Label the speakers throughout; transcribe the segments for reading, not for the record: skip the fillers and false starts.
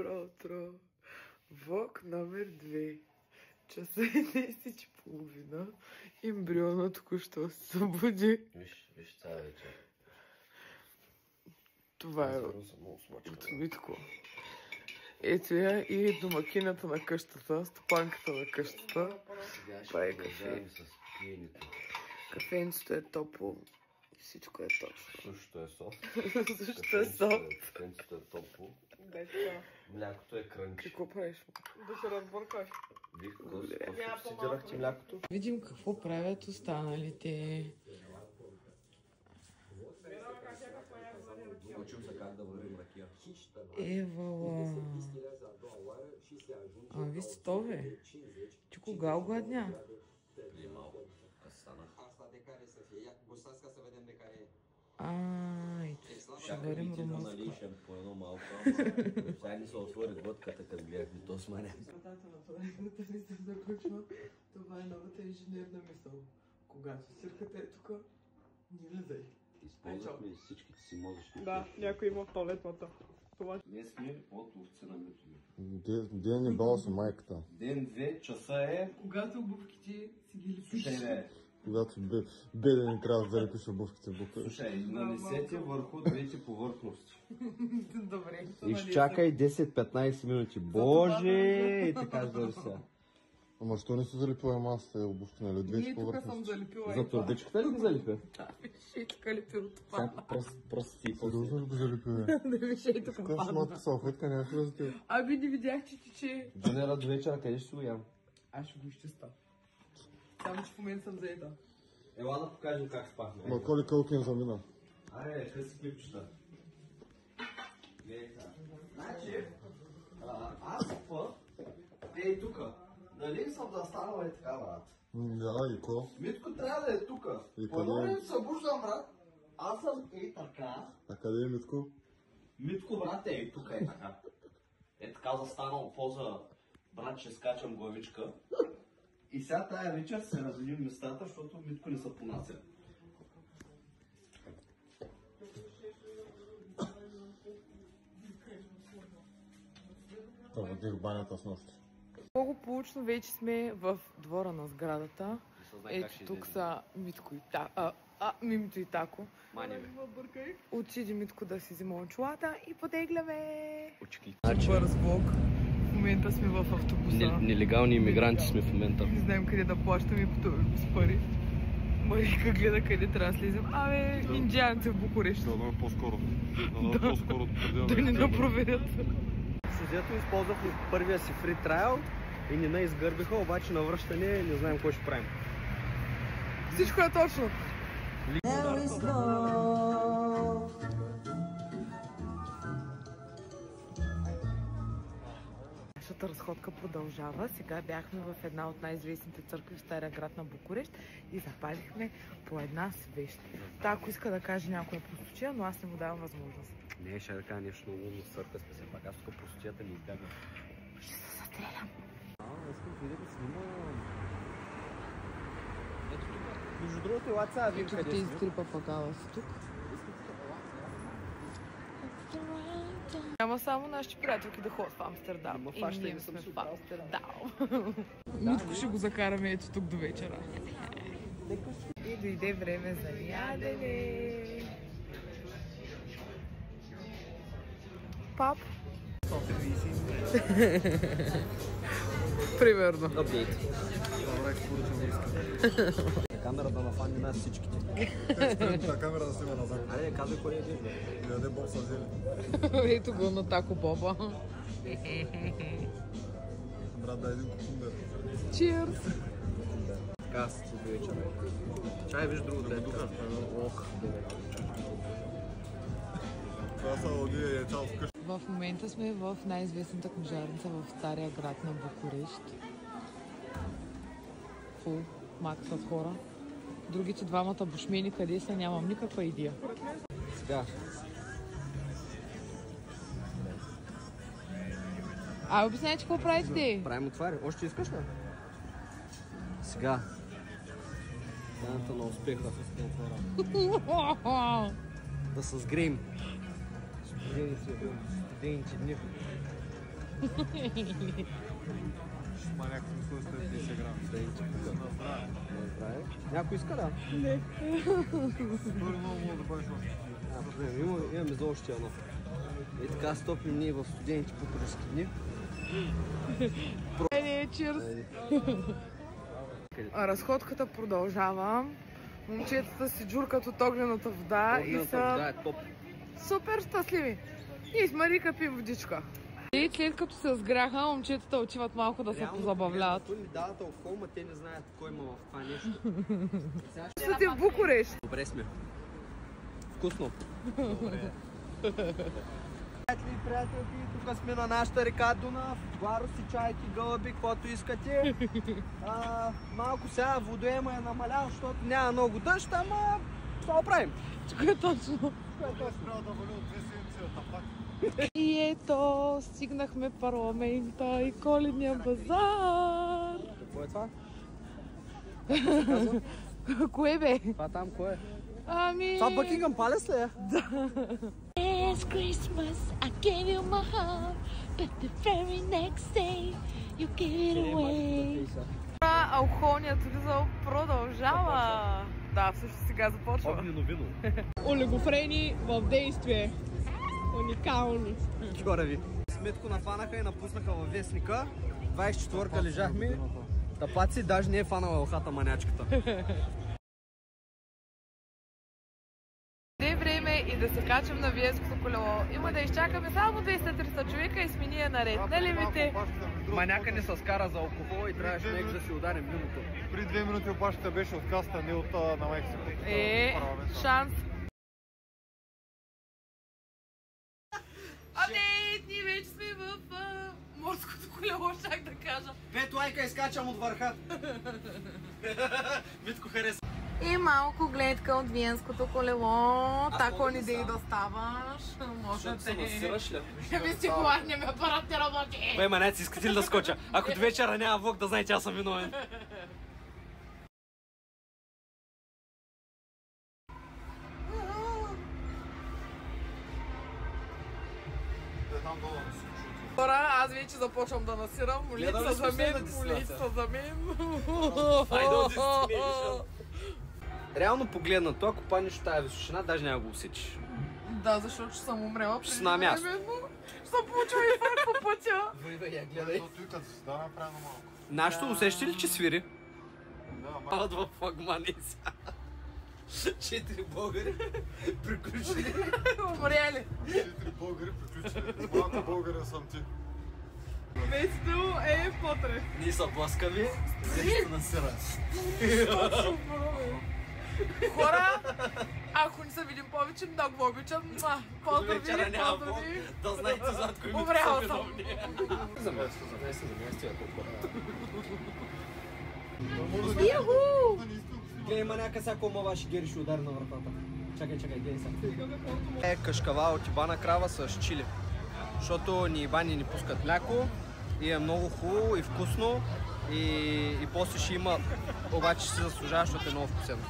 Speaker 1: Добро утро! Влог номер 2. Часа е 10:30. Ембрионът току-що се събуди.
Speaker 2: Виж цяла вечер.
Speaker 1: Това е от Митко. Ето я и домакинята на къщата, стопанката на къщата. Прави кафе. Кафенцето е топло. И всичко е точно.
Speaker 2: Същото е софт.
Speaker 1: Същото е софт.
Speaker 2: Кафенцето е топло.
Speaker 1: Дай това.
Speaker 2: Млякото е крънчи.
Speaker 1: Какво правиш? Да се разбъркаш.
Speaker 2: Виж, какво субсидирахте млякото?
Speaker 1: Видим какво правят останалите.
Speaker 2: Учим се как да варим ракия.
Speaker 1: Евала. А, ви стове. Ти кога огладня?
Speaker 2: Преди малко. Аз станах.
Speaker 1: Ще варим румънска.
Speaker 2: Ще по едно малко. Сега ни се отвори глътката, като гледахме то сманя.
Speaker 1: Вратата на поредната мисъл заключва. Това е новата инженерна мисъл. Когато сирката е тук, не влизай.
Speaker 2: Използвахме всичките си мозъчни.
Speaker 3: Да, някой има в туалетната.
Speaker 2: Ние сме от овце на мето.
Speaker 4: Ден не бала си майката.
Speaker 2: Ден 2 часа е.
Speaker 1: Когато обувките си ги лепиш.
Speaker 2: Слушай,
Speaker 4: Когато беден трябва да залепиш обувките бука.
Speaker 2: слушай, нанесете върху двете повърхности.
Speaker 1: Добре.
Speaker 2: Изчакай 10-15 минути. Боже! И така да сега.
Speaker 4: Ама що не си залепила масата обувки, нали? Двете
Speaker 1: Ние тук съм
Speaker 4: повърхности.
Speaker 1: залепила.
Speaker 2: За турбичката ли ги залепя?
Speaker 1: Да, виж и тук лепил това.
Speaker 2: Сега просто си
Speaker 4: Сериозно ли го залепила?
Speaker 1: Да виж и тук
Speaker 4: Така
Speaker 1: падна.
Speaker 4: сматка салфетка някаква за теб.
Speaker 1: Аби не видях, че тече.
Speaker 2: Донера до вечера, къде ще си го ям?
Speaker 1: Аз ще го изчиста. Само че в момента съм заета.
Speaker 2: Ела да покажем как спахме.
Speaker 4: Ма коли кълкен замина?
Speaker 2: Аре, къси клипчета. Гледай сега. Значи, аз спа, ей тука. Дали съм застанала и така, брат?
Speaker 4: Да, и ко?
Speaker 2: Митко трябва да е тука.
Speaker 4: И
Speaker 2: По едно
Speaker 4: къде е?
Speaker 2: време се събуждам, брат. Аз съм ей така.
Speaker 4: А къде е Митко?
Speaker 2: Митко, брат, е ей тука, е така. Е така застанал поза, брат, ще скачам главичка. И сега тая вечер се разделим местата, защото Митко не са понася.
Speaker 4: Проводих банята с нощи.
Speaker 1: Благополучно вече сме в двора на сградата. Ето тук са Митко и Тако. Мимито и Тако. Отиде Митко да си взима очилата и потегляме.
Speaker 2: Очки.
Speaker 1: Бърз влог. В момента сме в автобуса.
Speaker 2: Нелегални иммигранти сме в момента.
Speaker 1: Не знаем къде да плащаме и пътуваме с пари. Марика гледа къде трябва да слизам. Абе, индианци в Букурещ.
Speaker 4: Да, по-скоро. Да, по-скоро.
Speaker 1: Да ни напроверят.
Speaker 2: Седето използвахме първия си фри трайл и ни изгърбиха, обаче на връщане не знаем какво ще правим.
Speaker 1: Всичко е точно. Нашата разходка продължава. Сега бяхме в една от най-известните църкви в Стария град на Букурещ и запалихме по една свещ. Тако иска да каже някоя простотия, но аз не му давам възможност.
Speaker 2: Не, ще да кажа нещо много умно, църква сме се пак. Аз тук простотията ми избягам.
Speaker 1: Ще се застрелям.
Speaker 2: Искам видео да снимам. Ето тук. Между другото, елата сега вие къде
Speaker 1: Тези
Speaker 2: сме.
Speaker 1: три папагала са тук. Няма само нашите приятелки да ходят в Амстердам.
Speaker 2: Ма
Speaker 1: И
Speaker 2: фаща
Speaker 1: ние
Speaker 2: и съм
Speaker 1: сме
Speaker 2: си
Speaker 1: в Амстердам. Митко ще го закараме ето тук до вечера. И дойде време за ядене. Пап. Примерно.
Speaker 2: Апдейт. Камерата на фани нас всичките.
Speaker 4: Та камера да снима назад.
Speaker 2: Аре, казвай кой е дежда.
Speaker 4: Да яде боб с зелен.
Speaker 1: Ето го на Тако Боба.
Speaker 4: Брат, да един кукундър.
Speaker 1: Чирс!
Speaker 2: Така, с до вечера. Чай, виж друго да е тук. Ок.
Speaker 4: Това са огния и е чал вкъщи.
Speaker 1: В момента сме в най-известната книжарница в Стария град на Букурещ. Фул, мак с хора. Другите двамата бушмени къде са, нямам никаква идея.
Speaker 2: Сега.
Speaker 1: Обяснявай, че какво правите?
Speaker 2: Правим отваря. Още искаш ли? Сега. Даната на успеха с да се сгреем. Студените дни.
Speaker 4: Ма някакво мисля 150 грама. На здраве.
Speaker 3: Някой иска да?
Speaker 1: Не.
Speaker 4: Първо много мога да бъдеш още.
Speaker 3: Имаме за още едно. И така стопим ние в студените пукарски дни.
Speaker 1: Чирс! Разходката продължава. Момчетата си джуркат от огнената вода и са супер щастливи. И с Марика пим водичка. И след като се сгряха, момчетата отиват малко да се позабавляват.
Speaker 3: Реално, дават алкохол, ма те не знаят кой има в това нещо.
Speaker 1: Ще ти в Букурещ.
Speaker 3: Добре сме. Вкусно. Добре. Приятелки, тук сме на нашата река Дунав. Варуси, чайки, гълъби, каквото искате. Малко сега водоема е намалял, защото няма много дъжд, ама това оправим.
Speaker 1: Кое точно?
Speaker 4: Трябва да вали от 2 седмици да тапак.
Speaker 1: И ето, стигнахме парламента и коледния базар.
Speaker 3: Какво е това?
Speaker 1: Кое бе?
Speaker 3: Това там кое е?
Speaker 1: Ами...
Speaker 3: Това Бъкингъм Палес ли е?
Speaker 1: Да.
Speaker 5: Last Christmas I gave you my heart, but the very next day you gave it away.
Speaker 1: Алкохолният туризъм продължава. Да, всъщност сега започва.
Speaker 3: Огнено вино.
Speaker 1: Олигофрени в действие. Уникални.
Speaker 3: Чора ви. Сметко нафанаха и напуснаха във вестника. 24-ка лежахме. Тапаци, даже не е фанала лохата манячката.
Speaker 1: Де време и да се качим на Виенското колело. Има да изчакаме само 200-300 човека и сме ние наред. Нали вите?
Speaker 3: Маняка не се скара за алкохол и трябваше нека да си ударим виното.
Speaker 4: При 2 минути опашката беше от каста, не от на Мексико.
Speaker 1: Шанс. Ние вече сме в морското колело, щях да кажа.
Speaker 3: 5 лайка изкачам от върха. Митко хареса.
Speaker 1: И малко гледка от Виенското колело. Тако ни да и да ставаш. Може да те...
Speaker 3: насираш ли?
Speaker 1: Ами си главния ми апарат не работи.
Speaker 3: Бе, манеци, искате ли да скоча? Ако до вечера няма влог, да знаете, аз съм виновен.
Speaker 1: Хора, аз вече започвам да насирам. Молитва за мен, молитва за мен.
Speaker 3: Реално погледнато, ако паднеш от тази височина, даже няма го усетиш.
Speaker 1: Да, защото ще съм умрела преди
Speaker 3: на място.
Speaker 1: Ще съм получила инфаркт по пътя.
Speaker 3: Я гледай.
Speaker 4: Защото и като се става правилно малко.
Speaker 3: Нашето усеща ли, че свири?
Speaker 4: Да,
Speaker 3: Пад във флагмани сега. 4 българи приключили.
Speaker 1: Умряли.
Speaker 4: 4 българи приключили. Малко българин съм ти.
Speaker 1: Местото е в потреб.
Speaker 3: Ние са блъскави, нещо насира.
Speaker 1: Хора, ако не се видим повече, много го обичам. Поздрави, поздрави.
Speaker 3: Да знаете зад кой ми
Speaker 1: Умряла
Speaker 3: са
Speaker 1: съм.
Speaker 3: виновни. Замести, ако
Speaker 1: Иху!
Speaker 3: Гледай маняка, всяко омава ще гери ще удари на вратата. Чакай, гледай сега. Е, кашкава от ибана крава с чили. Защото ни ибани ни пускат мляко и е много хубаво и вкусно. И после ще има, обаче ще се заслужава, защото е много вкусено.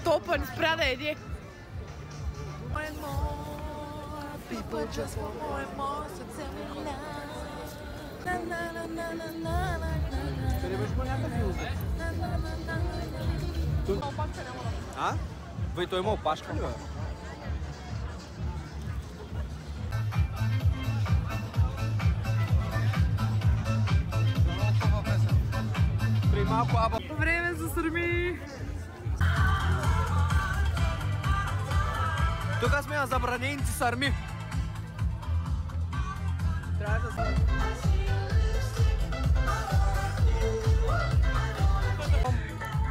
Speaker 1: Топа, не спря да еди.
Speaker 5: People just want more and more, so tell me lies. Na na na na na na na na.
Speaker 3: Къде беше маняка филза? А? Бе, той има опашка ли, бе? При малко аба.
Speaker 1: Време за сърми.
Speaker 3: Тук сме на забранените сърми. Трябва да сме.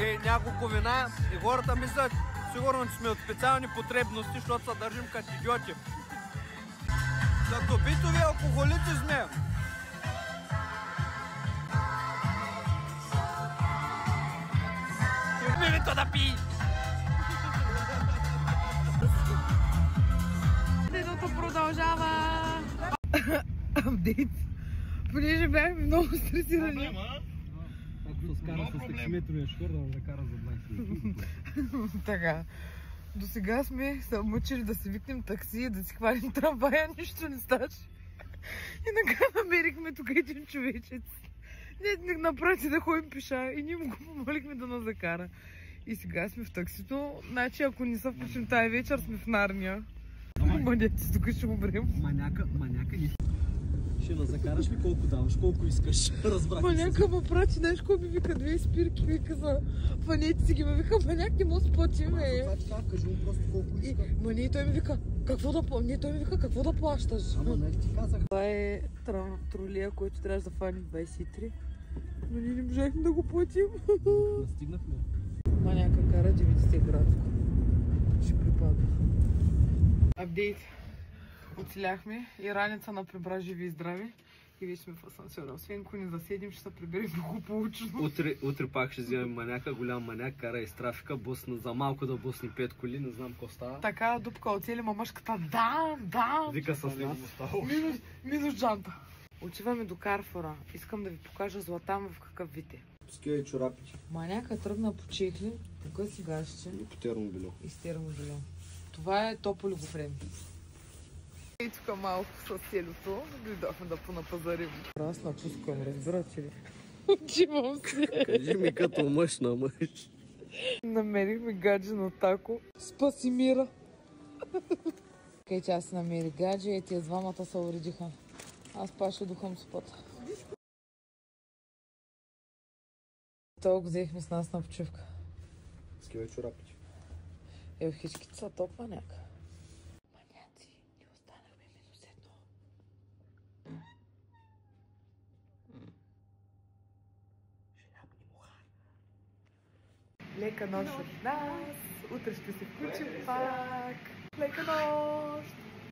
Speaker 3: И няколко вина и хората мислят сигурно, че сме от специални потребности, защото се държим като идиоти. Като битови алкохолици сме. Мимито да пи!
Speaker 1: Деното продължава. Апдейт. Понеже бяхме много стресирани.
Speaker 3: Ако се скара с таксиметровия шофьор, да кара за 20 минути.
Speaker 1: Така. До сега сме се мъчили да си викнем такси, да си хвалим трамвая, нищо не ставаше. И накрая намерихме тук един човечец. Не направи да ходим пеша и ние му го помолихме да нас закара. И сега сме в таксито. Значи ако не се включим тая вечер, сме в Нарния. Маняци, тук ще умрем.
Speaker 3: Маняка ни. Ще нас закараш ли колко даваш, колко искаш? Разбрах.
Speaker 1: Маняка ме прати, знаеш кой ми вика 2 спирки, вика за фанети си ги ме вика, маняк не може да платим,
Speaker 3: Кажи му просто колко иска.
Speaker 1: Ма не, той ми вика, какво да плащаш?
Speaker 3: Ама не ти казах.
Speaker 1: Това е тролея, който трябваше да фаним 23. Но ние не можахме да го платим.
Speaker 3: Настигнахме.
Speaker 1: Маняка кара 90 градско. Ще припадна. Апдейт. Оцеляхме и раница на прибра живи и здрави. И вече сме в асансьора. Освен ако ни заседим, ще се приберем благополучно.
Speaker 3: Утре пак ще вземем маняка, голям маняк, кара из трафика, за малко да бусни 5 коли, не знам какво става.
Speaker 1: Така дупка оцели мамашката. Да!
Speaker 3: Вика с нас.
Speaker 1: Минус джанта. Отиваме до Карфора. Искам да ви покажа златан в какъв вид е.
Speaker 3: Скио и чорапи.
Speaker 1: Маняка тръгна по чехли, тук си гащи.
Speaker 3: И по термобило.
Speaker 1: И с термобило. Това е тополи го време. И тук малко с селото, дойдохме да понапазарим. Аз напускам, разбирате ли? Отивам се.
Speaker 3: Кажи ми като мъж на мъж.
Speaker 1: Намерихме гадже на тако. Спаси мира. Кай, аз си намери гадже и тия двамата се уредиха. Аз паше духам с пъта. Това го взехме с нас на почивка.
Speaker 3: Скио и чорапи.
Speaker 1: В хичките са топ маняк. Маняци, ни останахме минус 1. Лека нощ от нас. Утре ще се включим пак. Лека нощ!